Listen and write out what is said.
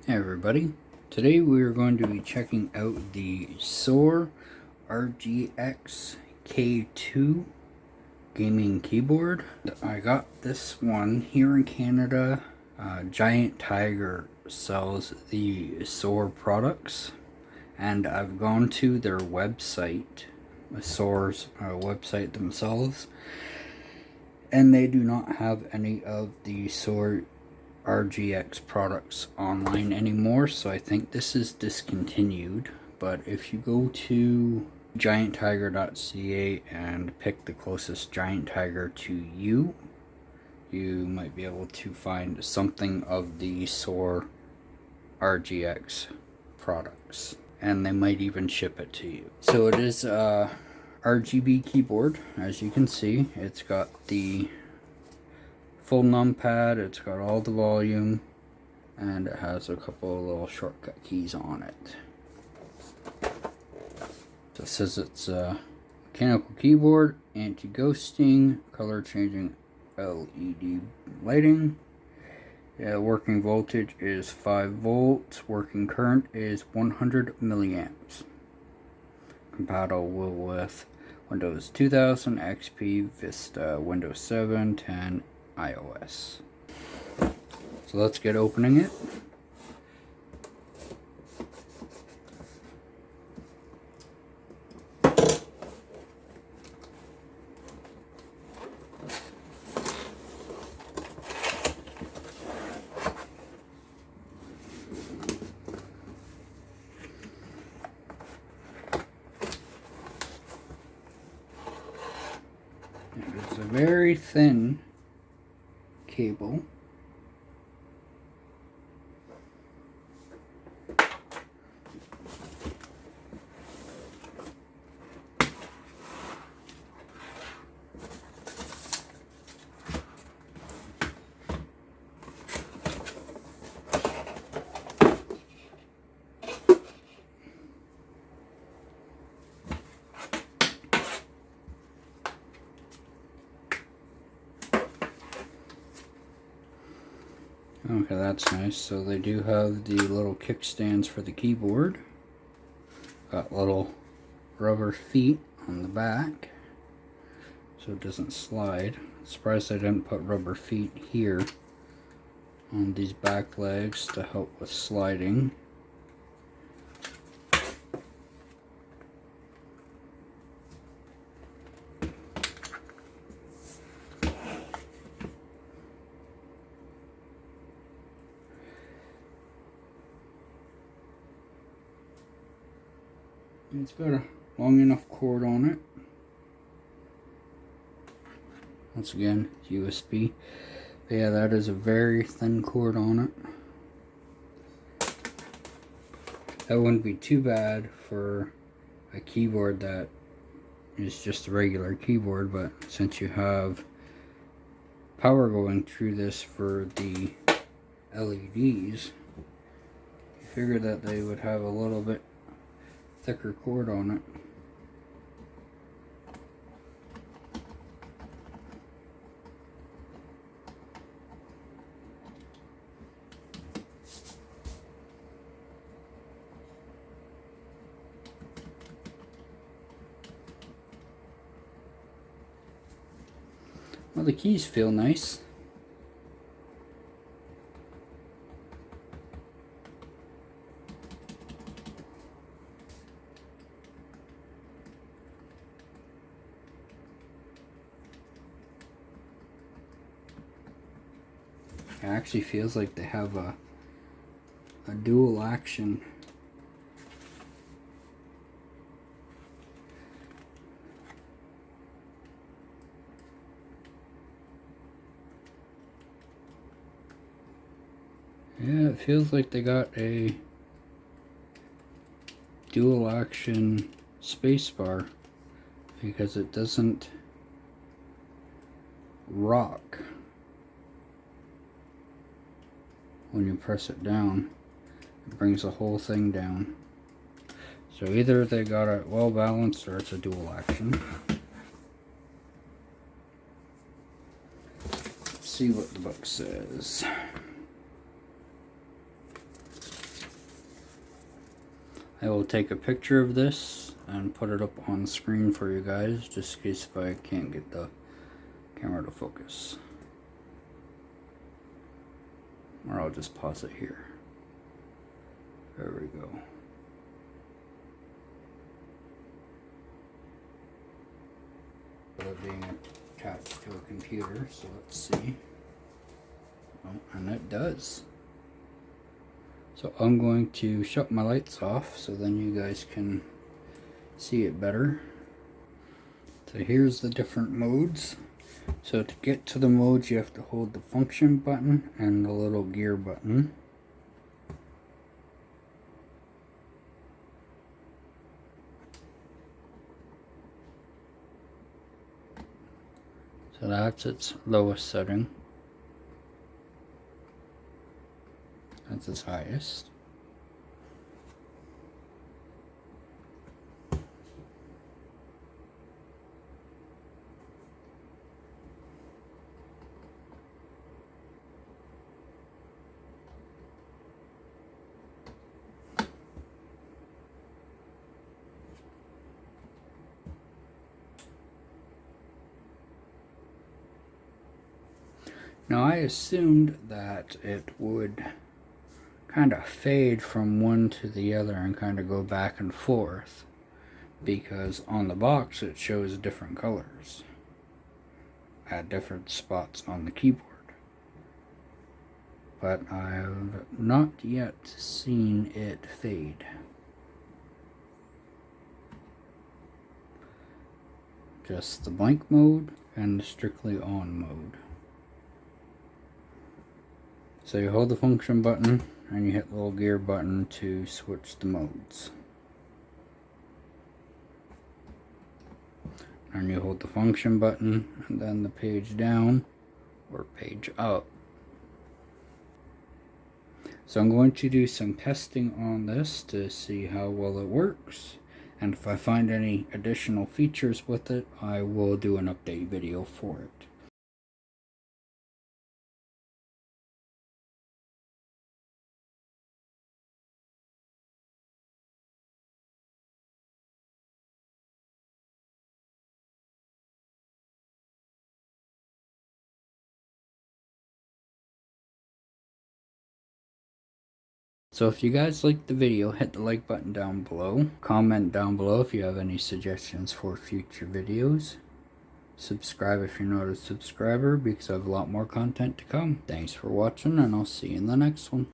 Hey everybody, today we are going to be checking out the Soar RGX-K2 gaming keyboard. I got this one here in Canada. Giant Tiger sells the Soar products, and I've gone to their website, Soar's website themselves, and they do not have any of the Soar RGX products online anymore, so I think this is discontinued. But if you go to gianttiger.ca and pick the closest Giant Tiger to you, you might be able to find something of the Soar RGX products, and they might even ship it to you. So it is a RGB keyboard. As you can see, it's got the full numpad, it's got all the volume, and it has a couple of little shortcut keys on it. So it says it's a mechanical keyboard, anti-ghosting, color changing LED lighting. Working voltage is 5 volts, working current is 100 milliamps. Compatible with Windows 2000, XP, Vista, Windows 7, 10, iOS. So let's get opening it. It's a very thin cable. Okay, that's nice. So they do have the little kickstands for the keyboard. Got little rubber feet on the back so it doesn't slide. Surprised I didn't put rubber feet here on these back legs to help with sliding. It's got a long enough cord on it. Once again, USB. But yeah, that is a very thin cord on it. That wouldn't be too bad for a keyboard that is just a regular keyboard, but since you have power going through this for the LEDs, you figure that they would have a little bit thicker cord on it. Well, the keys feel nice. It actually feels like they have a dual action. Yeah, it feels like they got a dual action spacebar because it doesn't rock when you press it down. It brings the whole thing down. So either they got it well balanced or it's a dual action. see what the book says. I will take a picture of this and put it up on screen for you guys, just in case if I can't get the camera to focus. Or I'll just pause it here. There we go. It being attached to a computer, so let's see. Oh, and it does. So I'm going to shut my lights off so then you guys can see it better. So here's the different modes. So to get to the modes, you have to hold the function button and the little gear button. So that's its lowest setting. That's its highest. Now I assumed that it would kind of fade from one to the other and kind of go back and forth, because on the box it shows different colors at different spots on the keyboard. But I've not yet seen it fade. Just the blank mode and the strictly on mode. So you hold the function button and you hit the little gear button to switch the modes. And you hold the function button and then the page down or page up. So I'm going to do some testing on this to see how well it works. And if I find any additional features with it, I will do an update video for it. So if you guys liked the video, hit the like button down below. Comment down below if you have any suggestions for future videos. Subscribe if you're not a subscriber, because I have a lot more content to come. Thanks for watching, and I'll see you in the next one.